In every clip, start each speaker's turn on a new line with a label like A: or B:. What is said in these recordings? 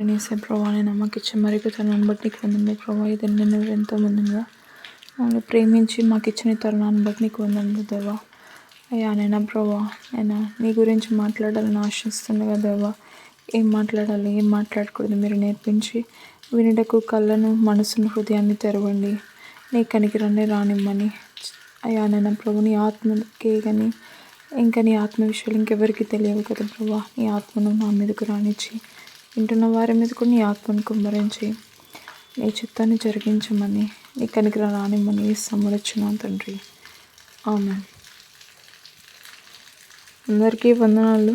A: నేసే ప్రభా నేను అమ్మకి ఇచ్చే తరుణాన్ని బట్టి నీకు వందనములు ప్రభా. ఇది నేను ఎంతో ముందుగా మమ్మల్ని ప్రేమించి మాకు ఇచ్చిన తరుణాన్ని బట్టి నీకు వందనములు దేవా. అయ్యా నైనా ప్రభా, నేను నీ గురించి మాట్లాడాలని ఆశిస్తుండగా దేవా, ఏం మాట్లాడాలి ఏం మాట్లాడకూడదు మీరు నేర్పించి వినుటకు కళ్ళను మనసును హృదయాన్ని తెరవండి. నీ కనికిరాన్ని రానిమ్మని అయ్యా నైనా ప్రభు, నీ ఆత్మకే కానీ ఇంకా నీ ఆత్మ విషయాలు ఇంకెవరికి తెలియవు కదా ప్రభా. నీ ఆత్మను నా మీదకు రానిచ్చి వింటున్న వారి మీద కూడా నీ ఆత్మను కుమ్మరించి నీ చిత్తాన్ని జరిగించమని నీ కనికరం రానిమ్మని సమ్మరించున్నాను తండ్రి. ఆమేన్. అందరికీ వందనాలు.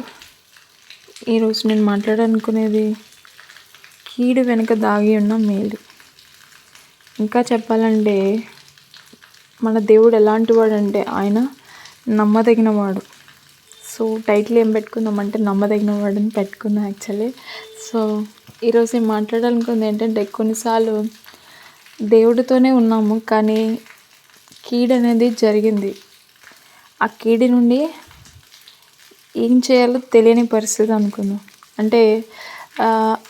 A: ఈరోజు నేను మాట్లాడాలనుకునేది కీడు వెనుక దాగి ఉన్న మేలు. ఇంకా చెప్పాలంటే మన దేవుడు ఎలాంటి వాడంటే ఆయన నమ్మదగిన వాడు. సో టైటిల్ ఏం పెట్టుకుందామంటే నమ్మదగిన వాడని పెట్టుకుందాం యాక్చువల్లీ. సో ఈరోజు నేను మాట్లాడాలనుకుంది ఏంటంటే, కొన్నిసార్లు దేవుడితోనే ఉన్నాము కానీ కీడు అనేది జరిగింది. ఆ కీడు నుండి ఏం చేయాలో తెలియని పరిస్థితి అనుకుందాం. అంటే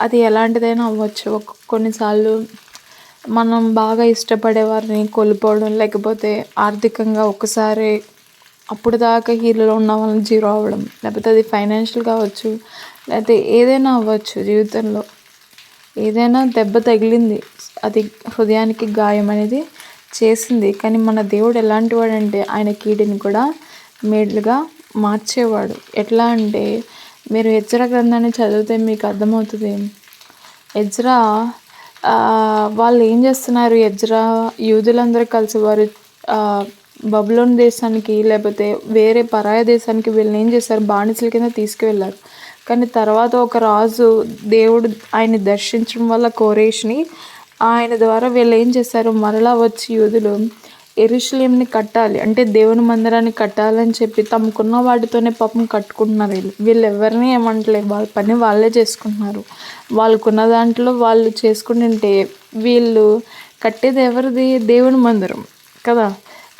A: అది ఎలాంటిదైనా అవ్వచ్చు. కొన్నిసార్లు మనం బాగా ఇష్టపడే వారిని కోల్పోవడం, లేకపోతే ఆర్థికంగా ఒకసారి అప్పుడు దాకా హీరోలో ఉన్న వాళ్ళని జీరో అవ్వడం, లేకపోతే అది ఫైనాన్షియల్ కావచ్చు, లేకపోతే ఏదైనా అవ్వచ్చు. జీవితంలో ఏదైనా దెబ్బ తగిలింది, అది హృదయానికి గాయం అనేది చేసింది. కానీ మన దేవుడు ఎలాంటి వాడంటే ఆయన కీడుని కూడా మేలుగా మార్చేవాడు. ఎట్లా అంటే మీరు ఎజ్రా గ్రంథాన్ని చదివితే మీకు అర్థమవుతుంది. ఎజ్రా వాళ్ళు ఏం చేస్తున్నారు, ఎజ్రా యూదులందరూ కలిసి వారు బబులోన్ దేశానికి లేకపోతే వేరే పరాయ దేశానికి వీళ్ళని ఏం చేశారు, బానిసల కింద తీసుకువెళ్ళారు. కానీ తర్వాత ఒక రాజు దేవుడు ఆయన్ని దర్శించడం వల్ల కోరేష్ని ఆయన ద్వారా వీళ్ళు ఏం చేశారు, మరలా వచ్చి యూదులు యెరూషలేంని కట్టాలి అంటే దేవుని మందిరాన్ని కట్టాలని చెప్పి తమకున్న వాటితోనే పాపం కట్టుకుంటున్నారు. వీళ్ళు ఎవరిని ఏమంటలేదు, వాళ్ళ పని వాళ్ళే చేసుకుంటున్నారు. వాళ్ళకున్న దాంట్లో వాళ్ళు చేసుకుంటుంటే వీళ్ళు కట్టేది ఎవరిది, దేవుని మందిరం కదా.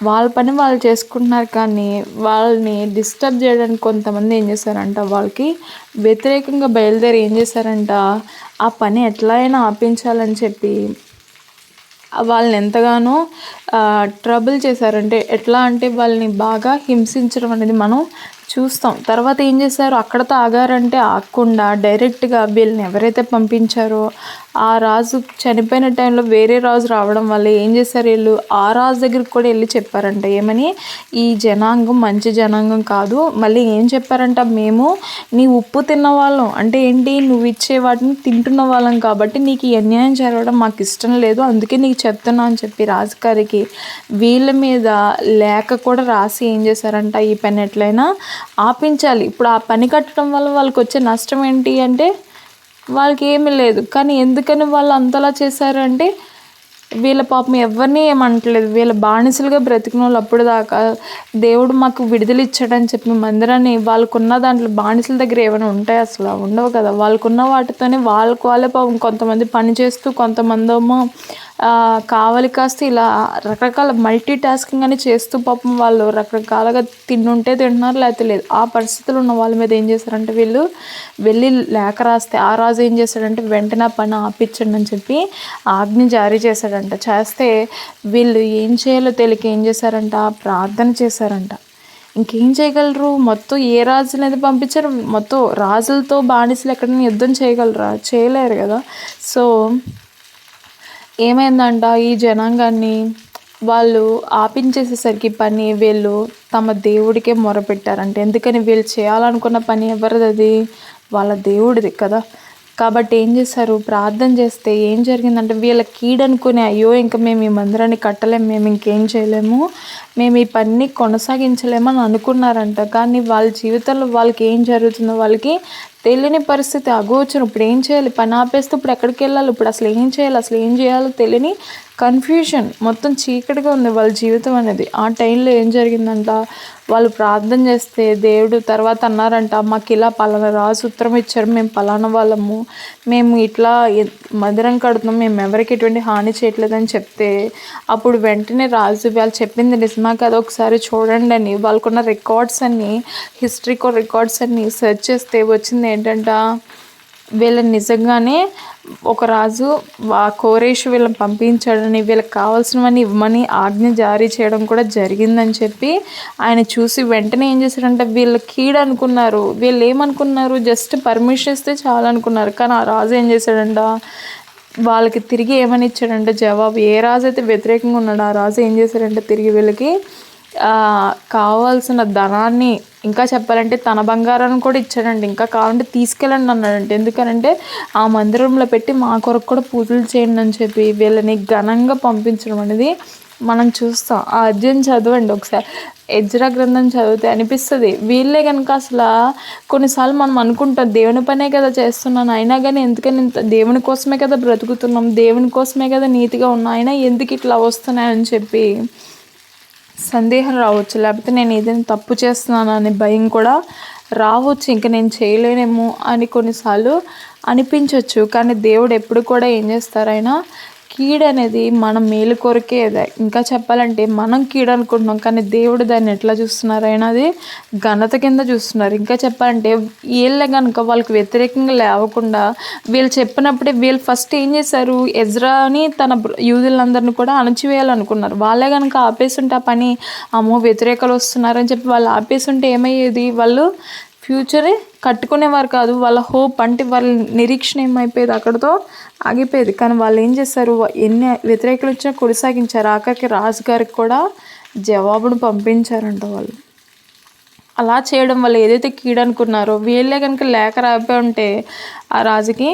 A: వాళ్ళ పని వాళ్ళు చేసుకుంటున్నారు. కానీ వాళ్ళని డిస్టర్బ్ చేయడానికి కొంతమంది ఏం చేశారంట, వాళ్ళకి వ్యతిరేకంగా బయలుదేరి ఏం చేశారంట, ఆ పని ఎట్లా అయినా ఆపించాలని చెప్పి వాళ్ళని ఎంతగానో ట్రబుల్ చేశారంటే, ఎట్లా అంటే వాళ్ళని బాగా హింసించడం అనేది మనం చూస్తాం. తర్వాత ఏం చేశారు, అక్కడతో ఆగారంటే ఆగకుండా డైరెక్ట్గా వీళ్ళని ఎవరైతే పంపించారో ఆ రాజు చనిపోయిన టైంలో వేరే రాజు రావడం వల్ల ఏం చేశారు, వీళ్ళు ఆ రాజు దగ్గరికి కూడా వెళ్ళి చెప్పారంట. ఏమని, ఈ జనాంగం మంచి జనాంగం కాదు. మళ్ళీ ఏం చెప్పారంట, మేము నీ ఉప్పు తిన్న వాళ్ళం, అంటే ఏంటి, నువ్వు ఇచ్చే వాటిని తింటున్న వాళ్ళం కాబట్టి నీకు ఈ అన్యాయం జరగడం మాకు ఇష్టం లేదు, అందుకే నీకు చెప్తున్నా అని చెప్పి రాజుగారికి వీళ్ళ మీద లేఖ కూడా రాసి ఏం చేశారంట, ఈ పని ఎట్లయినా ఆపించాలి. ఇప్పుడు ఆ పని కట్టడం వల్ల వాళ్ళకి వచ్చే నష్టం ఏంటి అంటే వాళ్ళకి ఏమీ లేదు. కానీ ఎందుకని వాళ్ళు అంతలా చేశారంటే వీళ్ళ పాపం ఎవరిని ఏమంటలేదు. వీళ్ళ బానిసలుగా బ్రతికిన వాళ్ళు అప్పుడు దాకా దేవుడు మాకు విడుదల ఇచ్చాడని చెప్పి మందిరాన్ని, వాళ్ళకున్న దాంట్లో బానిసల దగ్గర ఏమైనా ఉంటాయి, అసలు ఉండవు కదా. వాళ్ళకున్న వాటితోనే వాళ్ళే పాపం కొంతమంది పని చేస్తూ, కొంతమంది ఏమో కావాలి కాస్త ఇలా రకరకాల మల్టీ టాస్కింగ్ అని చేస్తూ పాపం వాళ్ళు రకరకాలుగా తింటుంటే తింటున్నారు, లేకపోతే లేదు. ఆ పరిస్థితులు ఉన్న వాళ్ళ మీద ఏం చేశారంటే వీళ్ళు వెళ్ళి లేఖ రాస్తే ఆ రాజు ఏం చేశాడంటే వెంటనే పని ఆపించండి అని చెప్పి ఆజ్ఞ జారీ చేశాడంట. చేస్తే వీళ్ళు ఏం చేయాలో తెలియక ఏం చేశారంట, ప్రార్థన చేశారంట. ఇంకేం చేయగలరు, మొత్తం ఏ రాజు అనేది పంపించారు, మొత్తం రాజులతో బానిసలు ఎక్కడైనా యుద్ధం చేయగలరా, చేయలేరు కదా. సో ఏమైందంట, ఈ జనాంగాన్ని వాళ్ళు ఆపించేసేసరికి పని వీళ్ళు తమ దేవుడికే మొరపెట్టారంట. ఎందుకని వీళ్ళు చేయాలనుకున్న పని ఎవరిది, అది వాళ్ళ దేవుడిది కదా. కాబట్టి ఏం చేశారు, ప్రార్థన చేస్తే ఏం జరిగిందంటే వీళ్ళ కీడనుకుని, అయ్యో ఇంకా మేము ఈ మందిరాన్ని కట్టలేము, మేము ఇంకేం చేయలేము, మేము ఈ పని కొనసాగించలేమని అనుకున్నారంట. కానీ వాళ్ళ జీవితంలో వాళ్ళకి ఏం జరుగుతుందో వాళ్ళకి తెలియని పరిస్థితి, అగోచరం. ఇప్పుడు ఏం చేయాలి, పని ఆపేస్తే ఇప్పుడు ఎక్కడికి వెళ్ళాలి, ఇప్పుడు అసలు ఏం చేయాలి, అసలు ఏం చేయాలో తెలియని కన్ఫ్యూషన్, మొత్తం చీకటిగా ఉంది వాళ్ళ జీవితం అనేది. ఆ టైంలో ఏం జరిగిందంట, వాళ్ళు ప్రార్థన చేస్తే దేవుడు తర్వాత అన్నారంట, మాకు ఇలా పలానా రాజు ఉత్తరం ఇచ్చారు, మేము పలానా వాళ్ళము, మేము ఇట్లా మందిరం కడుతున్నాం, మేము ఎవరికి ఎటువంటి హాని చేయట్లేదని చెప్తే అప్పుడు వెంటనే రాజు వాళ్ళు చెప్పింది నిజమా కదా ఒకసారి చూడండి అని వాళ్ళకున్న రికార్డ్స్ అన్నీ, హిస్టరికల్ రికార్డ్స్ అన్నీ సెర్చ్ చేస్తే వచ్చింది ఏంటంట, వీళ్ళని నిజంగానే ఒక రాజు కోరేషు వీళ్ళని పంపించాడని, వీళ్ళకి కావాల్సినవన్నీ ఇవ్వమని ఆజ్ఞ జారీ చేయడం కూడా జరిగిందని చెప్పి ఆయన చూసి వెంటనే ఏం చేశాడంటే, వీళ్ళు కీడు అనుకున్నారు, వీళ్ళు ఏమనుకున్నారు, జస్ట్ పర్మిషన్ ఇస్తే చాలు అనుకున్నారు. కానీ ఆ రాజు ఏం చేశాడంట, వాళ్ళకి తిరిగి ఏమని ఇచ్చాడంటే జవాబు, ఏ రాజు అయితే వ్యతిరేకంగా ఉన్నాడో ఆ రాజు ఏం చేశాడంటే తిరిగి వీళ్ళకి కావాల్సిన ధనాన్ని, ఇంకా చెప్పాలంటే తన బంగారాన్ని కూడా ఇచ్చాడండి. ఇంకా కావాలంటే తీసుకెళ్ళండి అన్నాడంటే. ఎందుకనంటే ఆ మందిరంలో పెట్టి మా కొరకు కూడా పూజలు చేయండి అని చెప్పి వీళ్ళని ఘనంగా పంపించడం అనేది మనం చూస్తాం. ఆ అధ్యాయం చదవండి ఒకసారి, ఎజ్రా గ్రంథం చదివితే అనిపిస్తుంది. వీళ్ళే కనుక అసలు కొన్నిసార్లు మనం అనుకుంటాం దేవుని పనే కదా చేస్తున్నాను, అయినా కానీ ఎందుకని దేవుని కోసమే కదా బ్రతుకుతున్నాం, దేవుని కోసమే కదా నీతిగా ఉన్నా, అయినా ఎందుకు ఇట్లా వస్తున్నాయని చెప్పి సందేహం రావచ్చు. లేకపోతే నేను ఏదైనా తప్పు చేస్తున్నాను అనే భయం కూడా రావచ్చు. ఇంక నేను చేయలేనేమో అని కొన్నిసార్లు అనిపించవచ్చు. కానీ దేవుడు ఎప్పుడు కూడా ఏం చేస్తారైనా కీడు అనేది మన మేలు కొరకే. ఇంకా చెప్పాలంటే మనం కీడు అనుకుంటున్నాం, కానీ దేవుడు దాన్ని ఎట్లా చూస్తున్నారు, అయినా అది ఘనత కింద చూస్తున్నారు. ఇంకా చెప్పాలంటే వీళ్ళే కనుక వాళ్ళకి వ్యతిరేకంగా లేవకుండా వీళ్ళు చెప్పినప్పుడే వీళ్ళు ఫస్ట్ ఏం చేశారు, ఎజ్రాని తన యూదులందరినీ కూడా అణచివేయాలనుకున్నారు. వాళ్ళే కనుక ఆపేస్తుంటే ఆ పని, అమ్మో వ్యతిరేకాలు వస్తున్నారని చెప్పి వాళ్ళు ఆపేస్తుంటే ఏమయ్యేది, వాళ్ళు ఫ్యూచరే కట్టుకునేవారు కాదు. వాళ్ళ హోప్ అంటే వాళ్ళ నిరీక్షణ ఏమైపోయేది, అక్కడితో ఆగిపోయేది. కానీ వాళ్ళు ఏం చేస్తారు, ఎన్ని వ్యతిరేకలు వచ్చినా కొనసాగించారు. ఆఖరికి రాజుగారికి కూడా జవాబును పంపించారంట వాళ్ళు. అలా చేయడం వల్ల ఏదైతే కీడు అనుకున్నారో వీళ్ళే కనుక లేఖ రాకపోయి ఉంటే ఆ రాజుకి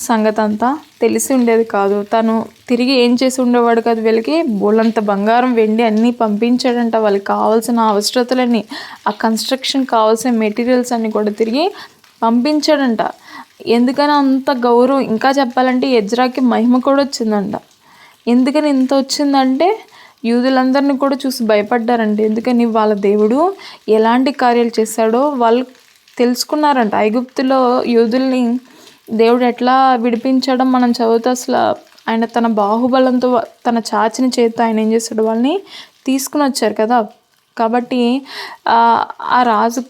A: సంగతి అంతా తెలిసి ఉండేది కాదు. తను తిరిగి ఏం చేసి ఉండేవాడు కాదు. వీళ్ళకి బోళ్ళంత బంగారం వెండి అన్నీ పంపించాడంట. వాళ్ళకి కావాల్సిన అవసరతలన్నీ, ఆ కన్స్ట్రక్షన్ కావాల్సిన మెటీరియల్స్ అన్నీ కూడా తిరిగి పంపించాడంట. ఎందుకని అంత గౌరవం, ఇంకా చెప్పాలంటే ఎజ్రాకి మహిమ కూడా వచ్చిందంట. ఎందుకని ఇంత వచ్చిందంటే యూదులందరినీ కూడా చూసి భయపడ్డారంట. ఎందుకని వాళ్ళ దేవుడు ఎలాంటి కార్యాలు చేశాడో వాళ్ళు తెలుసుకున్నారంట. ఐగుప్తులో యూదుల్ని దేవుడు ఎట్లా విడిపించడం మనం చదివితే అసలు ఆయన తన బాహుబలంతో తన చాచిన చేత ఆయన ఏం చేస్తాడు, వాళ్ళని తీసుకుని వచ్చారు కదా. కాబట్టి ఆ రాజు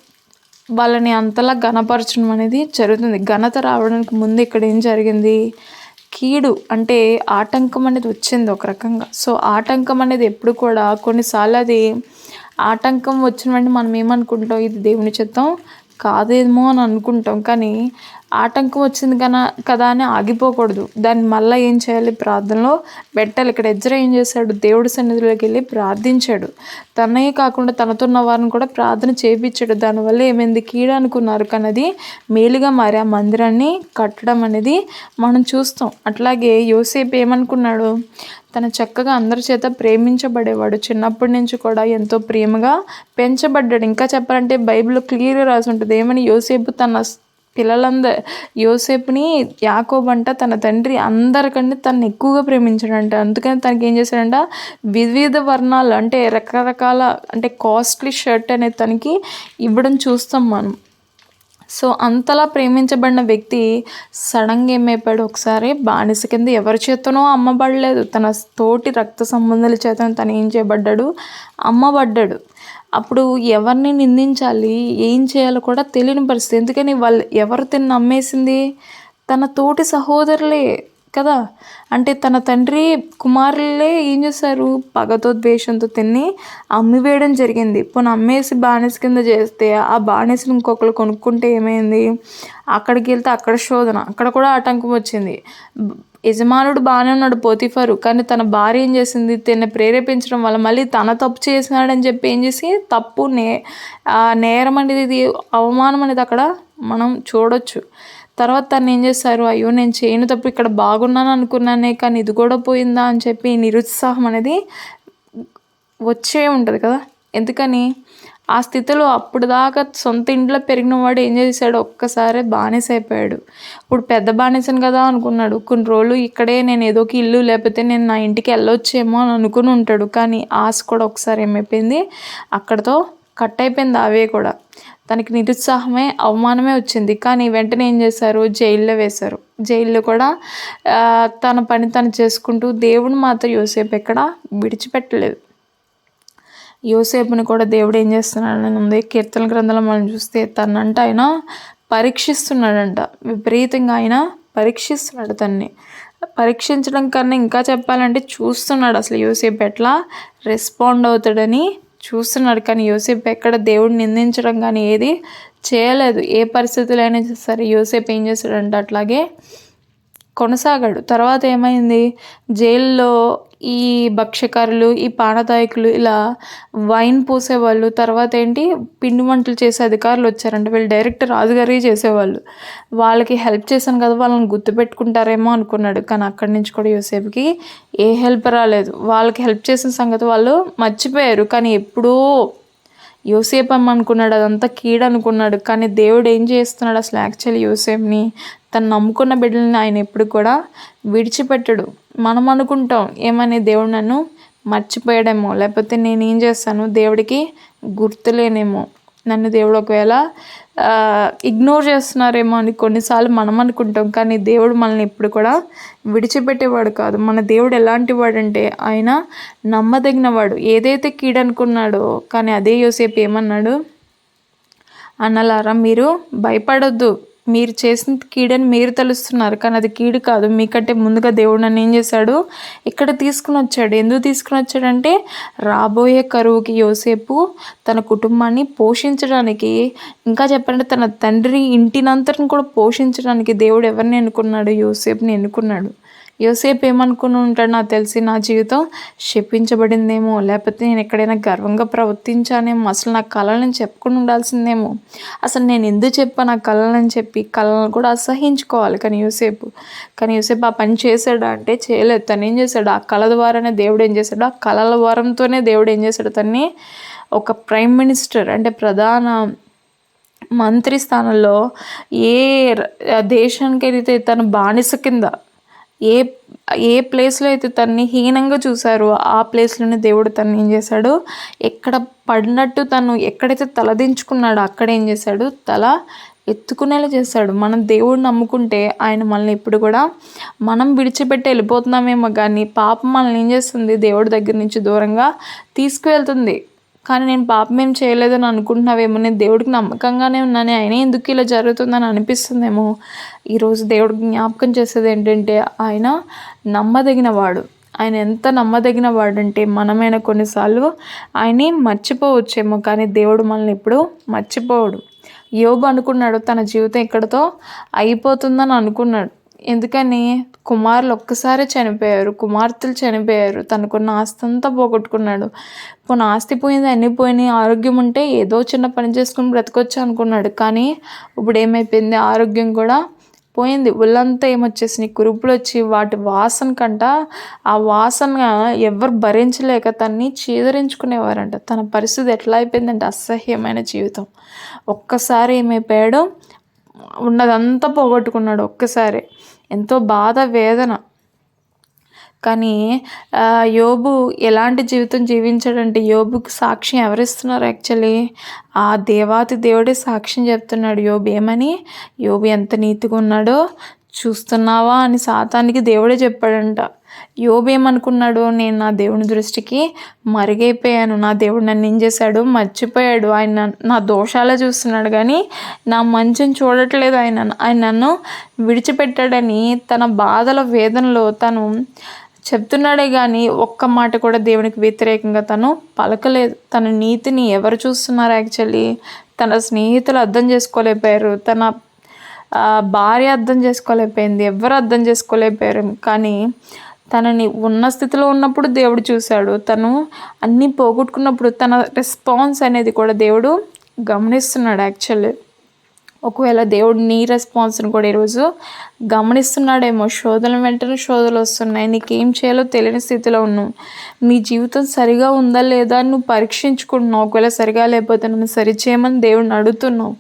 A: వాళ్ళని అంతలా ఘనపరచడం అనేది జరుగుతుంది. ఘనత రావడానికి ముందు ఇక్కడ ఏం జరిగింది, కీడు అంటే ఆటంకం అనేది వచ్చింది ఒక రకంగా. సో ఆటంకం అనేది ఎప్పుడు కూడా కొన్నిసార్లు అది ఆటంకం వచ్చిన వెంటనే మనం ఏమనుకుంటాం, ఇది దేవుని చిత్తం కాదేమో అని అనుకుంటాం. కానీ ఆటంకం వచ్చింది కదా అని ఆగిపోకూడదు. దాన్ని మళ్ళీ ఏం చేయాలి, ప్రార్థనలో పెట్టాలి. ఇక్కడ ఎజ్రా ఏం చేశాడు, దేవుడి సన్నిధిలోకి వెళ్ళి ప్రార్థించాడు. తనే కాకుండా తనతో ఉన్న వారిని కూడా ప్రార్థన చేయించాడు. దానివల్ల ఏమైంది, కీడు అనుకున్నారు కానీ అది మేలుగా మారి ఆ మందిరాన్ని కట్టడం అనేది మనం చూస్తాం. అట్లాగే యోసేపు ఏమనుకున్నాడు, తను చక్కగా అందరి చేత ప్రేమించబడేవాడు. చిన్నప్పటి నుంచి కూడా ఎంతో ప్రేమగా పెంచబడ్డాడు. ఇంకా చెప్పాలంటే బైబిల్లో క్లియర్గా రాసి ఉంటుంది ఏమని, యోసేపు తన యోసేపుని యాకోబు అంట తన తండ్రి అందరికంటే తను ఎక్కువగా ప్రేమించాడంట. అందుకని తనకి ఏం చేశాడంట, వివిధ వర్ణాలు అంటే రకరకాల అంటే కాస్ట్లీ షర్ట్ అనేది తనకి ఇవ్వడం చూస్తాం మనం. సో అంతలా ప్రేమించబడిన వ్యక్తి సడన్గా ఏమైపోయాడు, ఒకసారి బానిస కింద ఎవరి చేతనో అమ్మబడలేదు, తన తోటి రక్త సంబంధాల చేత తను ఏం చేయబడ్డాడు, అమ్మబడ్డాడు. అప్పుడు ఎవరిని నిందించాలి, ఏం చేయాలో కూడా తెలియని పరిస్థితి. ఎందుకని వాళ్ళు ఎవరు తిని నమ్మేసింది, తన తోటి సహోదరులే కదా. అంటే తన తండ్రి కుమారులే ఏం చేశారు, పగతో ద్వేషంతో తిని అమ్మివేయడం జరిగింది. పోనీ అమ్మేసి బానిస కింద చేస్తే ఆ బానిసను ఇంకొకరు కొనుక్కుంటే ఏమైంది, అక్కడికి వెళ్తే అక్కడ శోధన, అక్కడ కూడా ఆటంకం వచ్చింది. యజమానుడు బాగానే ఉన్నాడు పోతిఫరు, కానీ తన భార్య ఏం చేసింది, తిన్న ప్రేరేపించడం వల్ల మళ్ళీ తన తప్పు చేసినాడని చెప్పి ఏం చేసి తప్పు నేరం అనేది, అవమానం అనేది అక్కడ మనం చూడొచ్చు. తర్వాత తను ఏం చేస్తారు, అయ్యో నేను చేయను తప్పు, ఇక్కడ బాగున్నాను అనుకున్నానే కానీ ఇది కూడా పోయిందా అని చెప్పి నిరుత్సాహం అనేది వచ్చే ఉంటుంది కదా. ఎందుకని ఆ స్థితిలో అప్పుడు దాకా సొంత ఇంట్లో పెరిగిన వాడు ఏం చేశాడు, ఒక్కసారి బానిస అయిపోయాడు. ఇప్పుడు పెద్ద బానిసను కదా అనుకున్నాడు, కొన్ని రోజులు ఇక్కడే నేను ఏదో ఒక ఇల్లు లేకపోతే నేను నా ఇంటికి వెళ్ళొచ్చేమో అని అనుకుని ఉంటాడు. కానీ ఆశ కూడా ఒకసారి ఏమైపోయింది, అక్కడతో కట్ అయిపోయింది. అవే కూడా తనకి నిరుత్సాహమే అవమానమే వచ్చింది. కానీ వెంటనే ఏం చేశారు, జైల్లో వేశారు. జైల్లో కూడా తన పని తను చేసుకుంటూ దేవుడు మాత్రం యోసేపు ఎక్కడ విడిచిపెట్టలేదు. యోసేపుని కూడా దేవుడు ఏం చేస్తున్నాడని ఉంది కీర్తన గ్రంథంలో మనం చూస్తే, తనంట ఆయన పరీక్షిస్తున్నాడంట. విపరీతంగా ఆయన పరీక్షిస్తున్నాడు తన్ని. పరీక్షించడం కన్నా ఇంకా చెప్పాలంటే చూస్తున్నాడు అసలు యోసేపు ఎట్లా రెస్పాండ్ అవుతాడని చూస్తున్నాడు. కానీ యోసేపు ఎక్కడ దేవుడిని నిందించడం కానీ ఏది చేయలేదు. ఏ పరిస్థితులు అయినా సరే యోసేపు ఏం చేశాడంటే అట్లాగే కొనసాగాడు. తర్వాత ఏమైంది, జైల్లో ఈ భక్ష్యకారులు, ఈ పానదాయకులు, ఇలా వైన్ పోసేవాళ్ళు, తర్వాత ఏంటి పిండి వంటలు చేసే అధికారులు వచ్చారంట. వీళ్ళు డైరెక్ట్ రాజుగారి చేసేవాళ్ళు. వాళ్ళకి హెల్ప్ చేశాను కదా, వాళ్ళని గుర్తుపెట్టుకుంటారేమో అనుకున్నాడు. కానీ అక్కడి నుంచి కూడా యోసేపుకి ఏ హెల్ప్ రాలేదు. వాళ్ళకి హెల్ప్ చేసిన సంగతి వాళ్ళు మర్చిపోయారు. కానీ ఎప్పుడూ యోసేపు అనుకున్నాడు, అదంతా కీడు అనుకున్నాడు. కానీ దేవుడు ఏం చేస్తున్నాడు అసలు యాక్చువల్లీ యోసేపుని, తను నమ్ముకున్న బిడ్డలని ఆయన ఎప్పుడు కూడా విడిచిపెట్టడు. మనం అనుకుంటాం ఏమని, దేవుడు నన్ను మర్చిపోయాడేమో, లేకపోతే నేనేం చేస్తాను దేవుడికి గుర్తులేనేమో, నన్ను దేవుడు ఒకవేళ ఇగ్నోర్ చేస్తున్నారేమో అని కొన్నిసార్లు మనం అనుకుంటాం. కానీ దేవుడు మనల్ని ఎప్పుడు కూడా విడిచిపెట్టేవాడు కాదు. మన దేవుడు ఎలాంటి వాడంటే ఆయన నమ్మదగినవాడు. ఏదైతే కీడనుకున్నాడో కానీ అదే యోసేపు ఏమన్నాడు, అన్నలారా మీరు భయపడొద్దు, మీరు చేసిన కీడని మీరు తెలుస్తున్నారు కానీ అది కీడు కాదు. మీకంటే ముందుగా దేవుడు నన్ను ఏం చేశాడు, ఇక్కడ తీసుకుని వచ్చాడు. ఎందుకు తీసుకుని వచ్చాడంటే రాబోయే కరువుకి యోసేపు తన కుటుంబాన్ని పోషించడానికి, ఇంకా చెప్పాలంటే తన తండ్రి ఇంటినంతటిని కూడా పోషించడానికి దేవుడు ఎవరిని ఎన్నుకున్నాడు, యోసేపుని ఎన్నుకున్నాడు. యోసేపు ఏమనుకుని ఉంటాడు, నాకు తెలిసి నా జీవితం శపించబడిందేమో, లేకపోతే నేను ఎక్కడైనా గర్వంగా ప్రవర్తించానేమో, అసలు నా కళలను చెప్పుకుని ఉండాల్సిందేమో, అసలు నేను ఎందుకు చెప్పాను నా కళలను చెప్పి, కళలను కూడా అసహించుకోవాలి. కానీ యోసేపు ఆ పని చేశాడా అంటే చేయలేదు. తను ఏం చేశాడు, ఆ కళ ద్వారానే దేవుడు ఏం చేశాడు, ఆ కళల వరంతోనే దేవుడు ఏం చేశాడు, తన్ని ఒక ప్రైమ్ మినిస్టర్ అంటే ప్రధాన మంత్రి స్థానంలో, ఏ దేశానికి అయితే తన బానిస కింద ఏ ప్లేస్లో అయితే తన్ని హీనంగా చూశారో ఆ ప్లేస్లోనే దేవుడు తను ఏం చేశాడు, ఎక్కడ పడినట్టు తను ఎక్కడైతే తలదించుకున్నాడో అక్కడ ఏం చేశాడు, తల ఎత్తుకునేలా చేశాడు. మనం దేవుడిని నమ్ముకుంటే ఆయన మనల్ని ఎప్పుడు కూడా, మనం విడిచిపెట్టి వెళ్ళిపోతున్నామేమో కానీ పాపం మనల్ని ఏం చేస్తుంది, దేవుడి దగ్గర నుంచి దూరంగా తీసుకువెళ్తుంది. కానీ నేను పాపం ఏం చేయలేదని అనుకుంటున్నావేమో, నేను దేవుడికి నమ్మకంగానే ఉన్నాను, ఆయన ఎందుకు ఇలా జరుగుతుందని అనిపిస్తుందేమో. ఈరోజు దేవుడికి జ్ఞాపకం చేసేది ఏంటంటే ఆయన నమ్మదగిన వాడు. ఆయన ఎంత నమ్మదగిన వాడంటే మనమైనా కొన్నిసార్లు ఆయన్ని మర్చిపోవచ్చేమో కానీ దేవుడు మనల్ని ఎప్పుడు మర్చిపోవడు. యోబు అనుకున్నాడు తన జీవితం ఇక్కడతో అయిపోతుందని అనుకున్నాడు. ఎందుకని, కుమారులు ఒక్కసారి చనిపోయారు, కుమార్తెలు చనిపోయారు, తనకున్న ఆస్తి అంతా పోగొట్టుకున్నాడు. పోనీ ఆస్తి పోయింది, అన్నీ పోయినాయి, ఆరోగ్యం ఉంటే ఏదో చిన్న పని చేసుకుని బ్రతకొచ్చు అనుకున్నాడు. కానీ ఇప్పుడు ఏమైపోయింది, ఆరోగ్యం కూడా పోయింది. ఒళ్ళంతా ఏమొచ్చేసినాయి, కురుపులు వచ్చి వాటి వాసన కంట, ఆ వాసన ఎవరు భరించలేక తన్ని చీదరించుకునేవారంట. తన పరిస్థితి ఎట్లా అయిపోయిందంటే అసహ్యమైన జీవితం. ఒక్కసారి ఏమైపోయాడు, ఉన్నదంతా పోగొట్టుకున్నాడు ఒక్కసారి. ఎంతో బాధ, వేదన. కానీ యోబు ఎలాంటి జీవితం జీవించాడంటే, యోబుకి సాక్ష్యం ఎవరిస్తున్నారు యాక్చువల్లీ, ఆ దేవాతి దేవుడే సాక్ష్యం చెప్తున్నాడు. యోబు ఏమని, యోబు ఎంత నీతిగా ఉన్నాడో చూస్తున్నావా అని సాతానికి దేవుడే చెప్పాడంట. యోబు ఏమనుకున్నాడు, నేను నా దేవుని దృష్టికి మరుగైపోయాను, నా దేవుడు నన్ను ఏం చేశాడు, మర్చిపోయాడు, ఆయన నా దోషాలే చూస్తున్నాడు కానీ నా మంచిని చూడట్లేదు, ఆయన నన్ను విడిచిపెట్టాడని తన బాధల వేదనలో తను చెప్తున్నాడే కానీ ఒక్క మాట కూడా దేవునికి వ్యతిరేకంగా తను పలకలేదు. తన నీతిని ఎవరు చూస్తున్నారు యాక్చువల్లీ, తన స్నేహితులు అర్థం చేసుకోలేకపోయారు, తన భార్య అర్థం చేసుకోలేకపోయింది, ఎవరు అర్థం చేసుకోలేకపోయారు. కానీ తనని ఉన్న స్థితిలో ఉన్నప్పుడు దేవుడు చూశాడు, తను అన్నీ పోగొట్టుకున్నప్పుడు తన రెస్పాన్స్ అనేది కూడా దేవుడు గమనిస్తున్నాడు యాక్చువల్లీ. ఒకవేళ దేవుడు నీ రెస్పాన్స్ని కూడా ఈరోజు గమనిస్తున్నాడేమో. శోధన వెంటనే శోధనలు వస్తున్నాయి, నీకేం చేయాలో తెలియని స్థితిలో ఉన్నావు, నీ జీవితం సరిగా ఉందా లేదా నువ్వు పరీక్షించుకుంటున్నావు. ఒకవేళ సరిగా లేకపోతే నన్ను సరిచేయమని దేవుడిని అడుగుతున్నావు,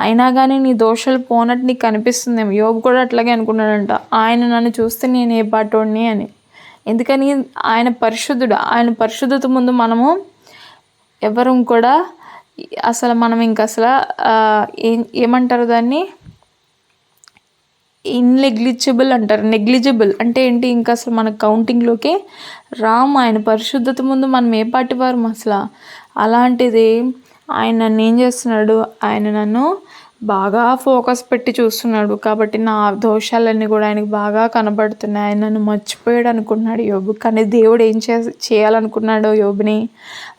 A: అయినా కానీ నీ దోషాలు పోనట్టు నీకు కనిపిస్తుందేమో. యోబు కూడా అట్లాగే అనుకున్నాడంట, ఆయన నన్ను చూస్తే నేను ఏ పాటోడిని అని. ఎందుకని, ఆయన పరిశుద్ధుడు. ఆయన పరిశుద్ధత ముందు మనము ఎవరు కూడా అసలు మనం ఇంక అసలు ఏమంటారు దాన్ని, ఇన్నెగ్లిజిబుల్ అంటారు. నెగ్లిజిబుల్ అంటే ఏంటి, ఇంకా అసలు మన కౌంటింగ్లోకి రాము. ఆయన పరిశుద్ధత ముందు మనం ఏ పాటి వారు అసలు. అలాంటిది ఆయన నన్ను ఏం చేస్తున్నాడు, ఆయన నన్ను బాగా ఫోకస్ పెట్టి చూస్తున్నాడు. కాబట్టి నా దోషాలన్నీ కూడా ఆయనకు బాగా కనబడుతున్నాయి. ఆయన నన్ను మర్చిపోయాడు అనుకున్నాడు యోబు. కానీ దేవుడు ఏం చేయాలనుకున్నాడో యోబుని,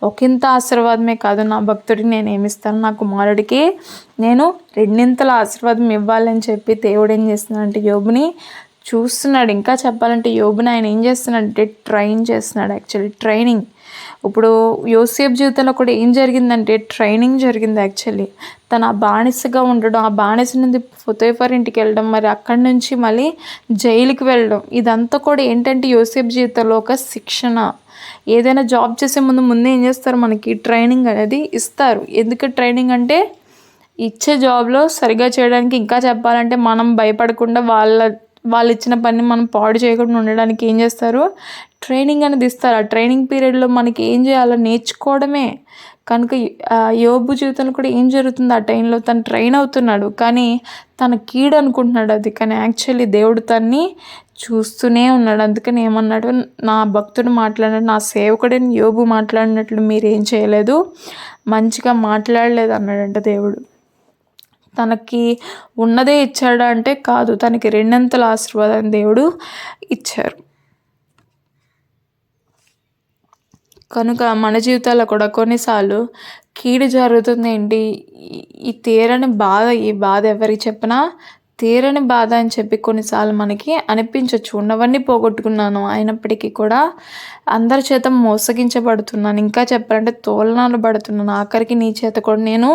A: ఒకంత ఆశీర్వాదమే కాదు, నా భక్తుడికి నేను ఏమిస్తాను, నా కుమారుడికి నేను రెండింతల ఆశీర్వాదం ఇవ్వాలని చెప్పి దేవుడు ఏం చేస్తున్నాడంటే యోబుని చూస్తున్నాడు. ఇంకా చెప్పాలంటే యోబుని ఆయన ఏం చేస్తున్నాడంటే ట్రైన్ చేస్తున్నాడు. Actually training. ఇప్పుడు యోసేపు జీవితంలో కూడా ఏం జరిగిందంటే ట్రైనింగ్ జరిగింది. యాక్చువల్లీ తను ఆ బానిసగా ఉండడం, ఆ బానిస నుండి పొతీఫర్ ఇంటికి వెళ్ళడం, మరి అక్కడి నుంచి మళ్ళీ జైలుకి వెళ్ళడం, ఇదంతా కూడా ఏంటంటే యోసేపు జీవితంలో ఒక శిక్షణ. ఏదైనా జాబ్ చేసే ముందు ఏం చేస్తారు, మనకి ట్రైనింగ్ అనేది ఇస్తారు. ఎందుకు ట్రైనింగ్ అంటే ఇచ్చే జాబ్లో సరిగా చేయడానికి, ఇంకా చెప్పాలంటే మనం భయపడకుండా వాళ్ళు ఇచ్చిన పని మనం పాడు చేయకుండా ఉండడానికి ఏం చేస్తారు, ట్రైనింగ్ అనేది ఇస్తారు. ఆ ట్రైనింగ్ పీరియడ్లో మనకి ఏం చేయాలో నేర్చుకోవడమే. కనుక యోబు జీవితంలో కూడా ఏం జరుగుతుంది, ఆ టైంలో తను ట్రైన్ అవుతున్నాడు, కానీ తన కీడు అనుకుంటున్నాడు అది. కానీ యాక్చువల్లీ దేవుడు తన్ని చూస్తూనే ఉన్నాడు. అందుకని ఏమన్నాడు, నా భక్తుడు మాట్లాడినట్టు, నా సేవకుడిని యోబు మాట్లాడినట్లు మీరు ఏం చేయలేదు, మంచిగా మాట్లాడలేదు అన్నాడంట దేవుడు. తనకి ఉన్నదే ఇచ్చాడా అంటే కాదు, తనకి రెండంతల ఆశీర్వాదాన్ని దేవుడు ఇచ్చారు. కనుక మన జీవితాల్లో కూడా కొన్నిసార్లు కీడు జరుగుతుంది. ఏంటి ఈ తీరని బాధ, ఈ బాధ ఎవరికి చెప్పినా తీరని బాధ అని చెప్పి కొన్నిసార్లు మనకి అనిపించవచ్చు. ఉన్నవన్నీ పోగొట్టుకున్నాను, అయినప్పటికీ కూడా అందరి చేత మోసగించబడుతున్నాను, ఇంకా చెప్పాలంటే తోలనాడబడుతున్నాను, ఆఖరికి నీ చేత కూడా నేను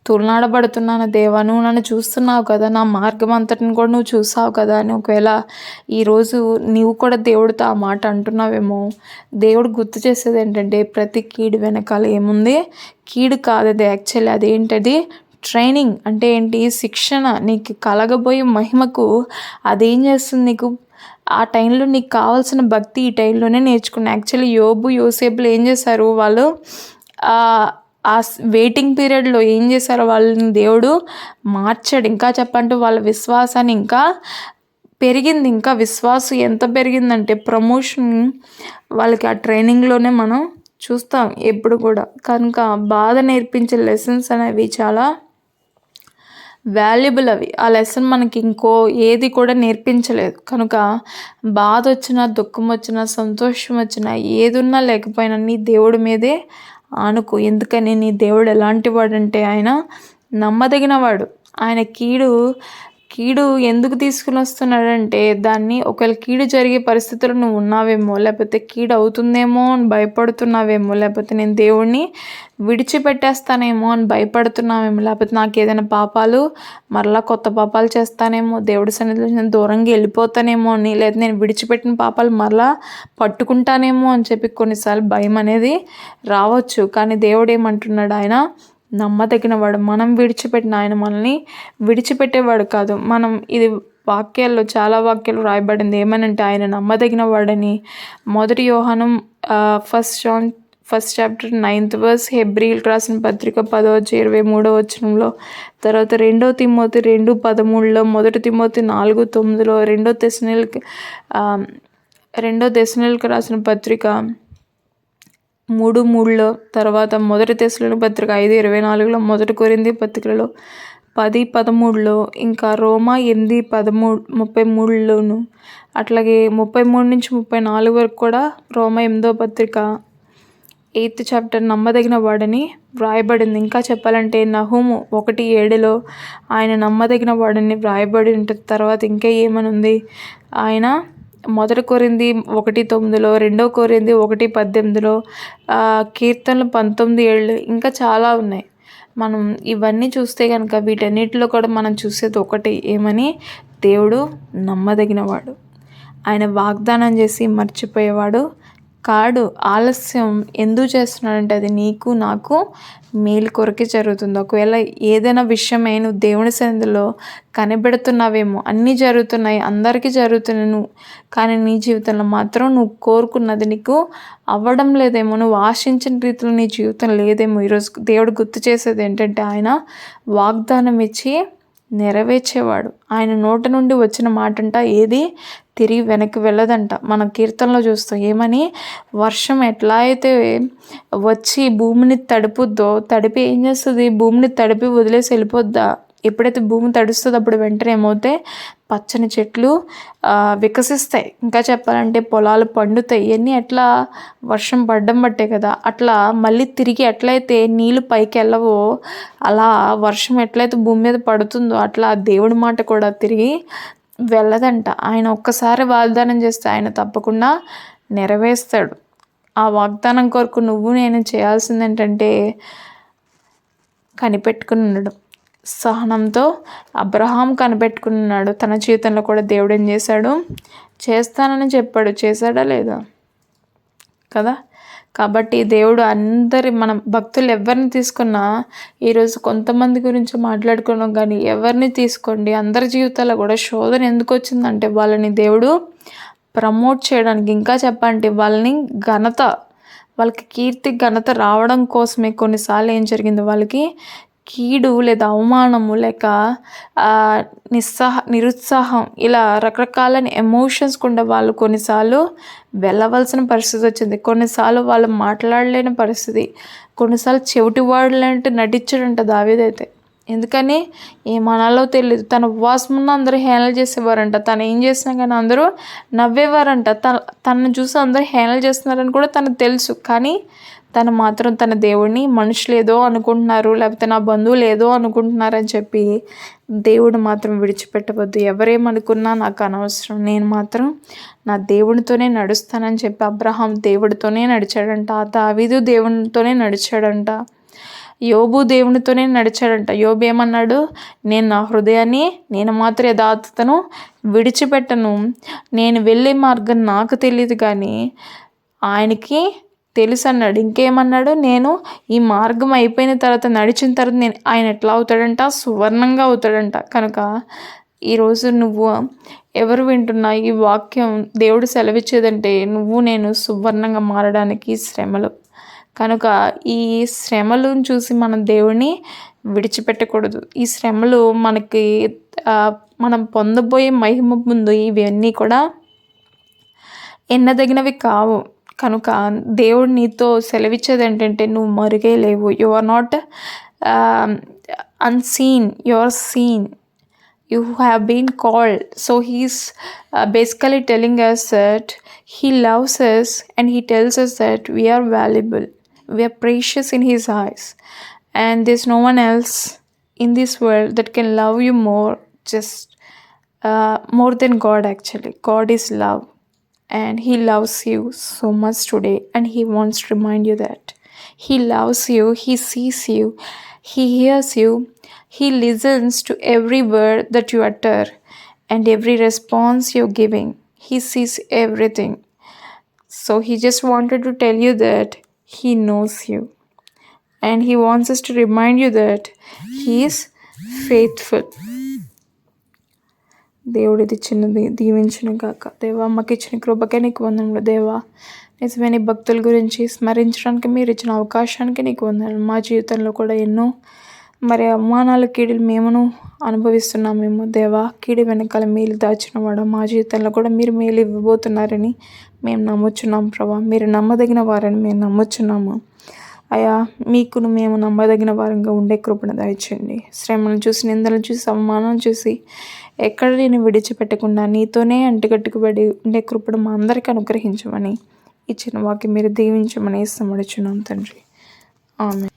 A: తోలనాడబడుతున్నాను దేవా, నువ్వు నన్ను చూస్తున్నావు కదా, నా మార్గం అంతటిని కూడా నువ్వు చూసావు కదా అని ఒకవేళ ఈరోజు నీవు కూడా దేవుడితో ఆ మాట అంటున్నావేమో, దేవుడు గుర్తు చేసేది ఏంటంటే ప్రతి కీడు వెనకాల ఏముంది, కీడు కాదు అది, యాక్చువల్లీ అదేంటది ట్రైనింగ్. అంటే ఏంటి, శిక్షణ. నీకు కలగబోయే మహిమకు అదేం చేస్తుంది, నీకు ఆ టైంలో నీకు కావాల్సిన భక్తి ఈ టైంలోనే నేర్చుకున్నా. యాక్చువల్లీ యోబు యోసేపులు ఏం చేశారు, వాళ్ళు ఆ వెయిటింగ్ పీరియడ్లో ఏం చేశారో వాళ్ళని దేవుడు మార్చాడు. ఇంకా చెప్పంటే వాళ్ళ విశ్వాసాన్ని ఇంకా పెరిగింది. ఇంకా విశ్వాసం ఎంత పెరిగిందంటే ప్రమోషన్ వాళ్ళకి ఆ ట్రైనింగ్లోనే మనం చూస్తాం ఎప్పుడు కూడా. కనుక బాధ నేర్పించే లెసన్స్ అనేవి చాలా వాల్యుబుల్. అవి ఆ లెసన్ మనకి ఇంకో ఏది కూడా నేర్పించలేదు. కనుక బాధ వచ్చినా, దుఃఖం వచ్చినా, సంతోషం వచ్చినా, ఏది ఉన్నా లేకపోయినా నీ దేవుడి మీదే ఆనుకో. ఎందుకని నీ దేవుడు ఎలాంటి వాడంటే ఆయన నమ్మదగినవాడు. ఆయన కీడు ఎందుకు తీసుకుని వస్తున్నాడంటే దాన్ని, ఒకవేళ కీడు జరిగే పరిస్థితుల్లో నువ్వు ఉన్నావేమో, లేకపోతే కీడు అవుతుందేమో అని భయపడుతున్నావేమో, లేకపోతే నేను దేవుణ్ణి విడిచిపెట్టేస్తానేమో అని భయపడుతున్నావేమో, లేకపోతే నాకు ఏదైనా పాపాలు మరలా కొత్త పాపాలు చేస్తానేమో, దేవుడి సన్నిధిలో నేను దూరంగా వెళ్ళిపోతానేమో అని, లేదా నేను విడిచిపెట్టిన పాపాలు మరలా పట్టుకుంటానేమో అని చెప్పి కొన్నిసార్లు భయం అనేది రావచ్చు. కానీ దేవుడు ఏమంటున్నాడు, ఆయన నమ్మదగినవాడు. మనం విడిచిపెట్టిన ఆయన మనల్ని విడిచిపెట్టేవాడు కాదు. మనం ఇది వాక్యాల్లో చాలా వాక్యాలు రాయబడింది ఏమనంటే ఆయన నమ్మదగిన వాడని. మొదటి యోహాను ఫస్ట్ చాప్టర్ 9th verse, హెబ్రీయులకు రాసిన పత్రిక 10:23 తర్వాత 2 తిమోతి 2:13, 1 తిమోతి 4:9, 2 తెస్సలోనికీయులకు రాసిన పత్రిక 3:3, తర్వాత 1 తెస్సలోనికీయుల పత్రిక 5:24, 1 కొరింథీ పత్రికలో 10:13, ఇంకా రోమా 8:33, అట్లాగే 33-34 వరకు కూడా రోమా 8వ పత్రిక 8th చాప్టర్ నమ్మదగిన వాడని వ్రాయబడింది. ఇంకా చెప్పాలంటే నహూము 1:7 ఆయన నమ్మదగిన వాడని వ్రాయబడి ఉంటుంది. తర్వాత ఇంకా ఏమనుంది, ఆయన 1 కొరింథీ 1:9, 2 కొరింథీ 1:18, కీర్తనలు 19:7, ఇంకా చాలా ఉన్నాయి. మనం ఇవన్నీ చూస్తే కనుక వీటన్నిటిలో కూడా మనం చూసేది ఒకటి, ఏమని, దేవుడు నమ్మదగినవాడు. ఆయన వాగ్దానం చేసి మర్చిపోయేవాడు కాడు. ఆలస్యం ఎందుకు చేస్తున్నాడంటే అది నీకు నాకు మేలు కొరకే జరుగుతుంది. ఒకవేళ ఏదైనా విషయమే నువ్వు దేవుని సన్నిధిలో కనిపెడుతున్నావేమో, అన్నీ జరుగుతున్నాయి, అందరికీ జరుగుతున్నాయి నువ్వు, కానీ నీ జీవితంలో మాత్రం నువ్వు కోరుకున్నది నీకు అవ్వడం లేదేమో, నువ్వు ఆశించిన రీతిలో నీ జీవితం లేదేమో. ఈరోజు దేవుడు గుర్తు చేసేది ఏంటంటే ఆయన వాగ్దానం ఇచ్చి నెరవేర్చేవాడు. ఆయన నోట నుండి వచ్చిన మాట అంట ఏది తిరిగి వెనక్కి వెళ్ళదంట. మనం కీర్తనలో చూస్తాం ఏమని, వర్షం ఎట్లా అయితే వచ్చి భూమిని తడుపుద్దో, తడిపి ఏం చేస్తుంది, భూమిని తడిపి వదిలేసి వెళ్ళిపోద్దా, ఎప్పుడైతే భూమి తడుస్తుందో అప్పుడు వెంటనే ఏమవుతాయి, పచ్చని చెట్లు వికసిస్తాయి. ఇంకా చెప్పాలంటే పొలాలు పండుతాయి. ఇవన్నీ ఎట్లా, వర్షం పడ్డం బట్టే కదా. అట్లా మళ్ళీ తిరిగి ఎట్లయితే నీళ్ళు పైకి వెళ్ళవో అలా వర్షం ఎట్లయితే భూమి మీద పడుతుందో అట్లా దేవుడి మాట కూడా తిరిగి వెళ్ళదంట. ఆయన ఒక్కసారి వాగ్దానం చేస్తే ఆయన తప్పకుండా నెరవేరుస్తాడు. ఆ వాగ్దానం కొరకు నువ్వు నేను చేయాల్సింది ఏంటంటే కనిపెట్టుకుని ఉండడం. సహనంతో అబ్రహాం కనిపెట్టుకుని ఉన్నాడు. తన జీవితంలో కూడా దేవుడు ఏం చేశాడు, చేస్తానని చెప్పాడు. చేశాడా లేదా కదా. కాబట్టి దేవుడు మనం భక్తులు ఎవరిని తీసుకున్నా, ఈరోజు కొంతమంది గురించి మాట్లాడుకున్నాం కానీ ఎవరిని తీసుకోండి, అందరి జీవితాల్లో కూడా శోధన ఎందుకు వచ్చిందంటే వాళ్ళని దేవుడు ప్రమోట్ చేయడానికి, ఇంకా చెప్పండి వాళ్ళని వాళ్ళకి కీర్తి ఘనత రావడం కోసమే. కొన్నిసార్లు ఏం జరిగింది, వాళ్ళకి కీడు లేదా అవమానము లేక నిరుత్సాహం ఇలా రకరకాలైన ఎమోషన్స్ కూడా వాళ్ళు కొన్నిసార్లు వెళ్ళవలసిన పరిస్థితి వచ్చింది. కొన్నిసార్లు వాళ్ళు మాట్లాడలేని పరిస్థితి, కొన్నిసార్లు చెవిటివాడులంటే నటించాడంట దావీదైతే. ఎందుకని ఏమనాలో తెలియదు. తన ఉపవాసం ఉన్న అందరూ హేళన చేసేవారంట. తను ఏం చేసినా కానీ అందరూ నవ్వేవారంట. తనను చూసి అందరూ హేళన చేస్తున్నారని కూడా తనకు తెలుసు. కానీ తను మాత్రం తన దేవుడిని మనుషులు ఏదో అనుకుంటున్నారు, లేకపోతే నా బంధువులు ఏదో అనుకుంటున్నారని చెప్పి దేవుడు మాత్రం విడిచిపెట్టవద్దు. ఎవరేమనుకున్నా నాకు అనవసరం, నేను మాత్రం నా దేవుడితోనే నడుస్తానని చెప్పి అబ్రహాం దేవుడితోనే నడిచాడంట. దావీదు దేవునితోనే నడిచాడంట. యోబు దేవునితోనే నడిచాడంట. యోబు ఏమన్నాడు, నేను నా హృదయాన్ని నేను మాత్రం యథార్థతను విడిచిపెట్టను. నేను వెళ్ళే మార్గం నాకు తెలియదు కానీ ఆయనకి తెలుసు అన్నాడు. ఇంకేమన్నాడు, నేను ఈ మార్గం అయిపోయిన తర్వాత నడిచిన తర్వాత ఆయన ఎట్లా అవుతాడంట, సువర్ణంగా అవుతాడంట. కనుక ఈరోజు నువ్వు ఎవరు వింటున్నా ఈ వాక్యం దేవుడు సెలవిచ్చేదంటే నువ్వు నేను సువర్ణంగా మారడానికి శ్రమలు. కనుక ఈ శ్రమలను చూసి మనం దేవుడిని విడిచిపెట్టకూడదు. ఈ శ్రమలు మనం పొందబోయే మహిమ ముందు ఇవన్నీ కూడా ఎన్నదగినవి కావు. కనుక దేవుడు నీతో సెలవిచ్చేది ఏంటంటే నువ్వు మరుగే లేవు. You are not unseen, you are seen, you have been called. So he's basically telling us that he loves us and he tells us that we are valuable, we are precious in his eyes, and there's no one else in this world that can love you more, just more than God. Actually God is love and he loves you so much today, and he wants to remind you that he loves you, he sees you, he hears you, he listens to every word that you utter and every response you're giving. He sees everything. So he just wanted to tell you that he knows you, and he wants us to remind you that he is faithful. దేవుడు ఇది చిన్నది దీవించిన కాక. దేవా మాకు ఇచ్చిన కృపకే నీకు వందనములు. దేవా నిజమైన భక్తుల గురించి స్మరించడానికి మీరు ఇచ్చిన అవకాశానికి నీకు వందనములు. మా జీవితంలో కూడా ఎన్నో అవమానాలు కీడులు మేమును అనుభవిస్తున్నామేమో. దేవా కీడు వెనకాల మేలు దాచిన వాడు మా జీవితంలో కూడా మీరు మేలు ఇవ్వబోతున్నారని మేము నమ్ముచున్నాం ప్రభా. మీరు నమ్మదగిన వారని మేము నమ్ముచున్నాము అయ్యా. మీకును మేము నమ్మదగిన వారంగా ఉండే కృపను దయచేయండి. శ్రమను చూసి, నిందలను చూసి, అవమానం చూసి ఎక్కడ నేను విడిచిపెట్టకుండా నీతోనే అంటుకట్టుకుబడి ఉండే కృపను మా అందరికీ అనుగ్రహించమని ఇచ్చిన వాక్యం మీరు దీవించమని ఇష్టమడుచున్నాం తండ్రి. ఆమెన్.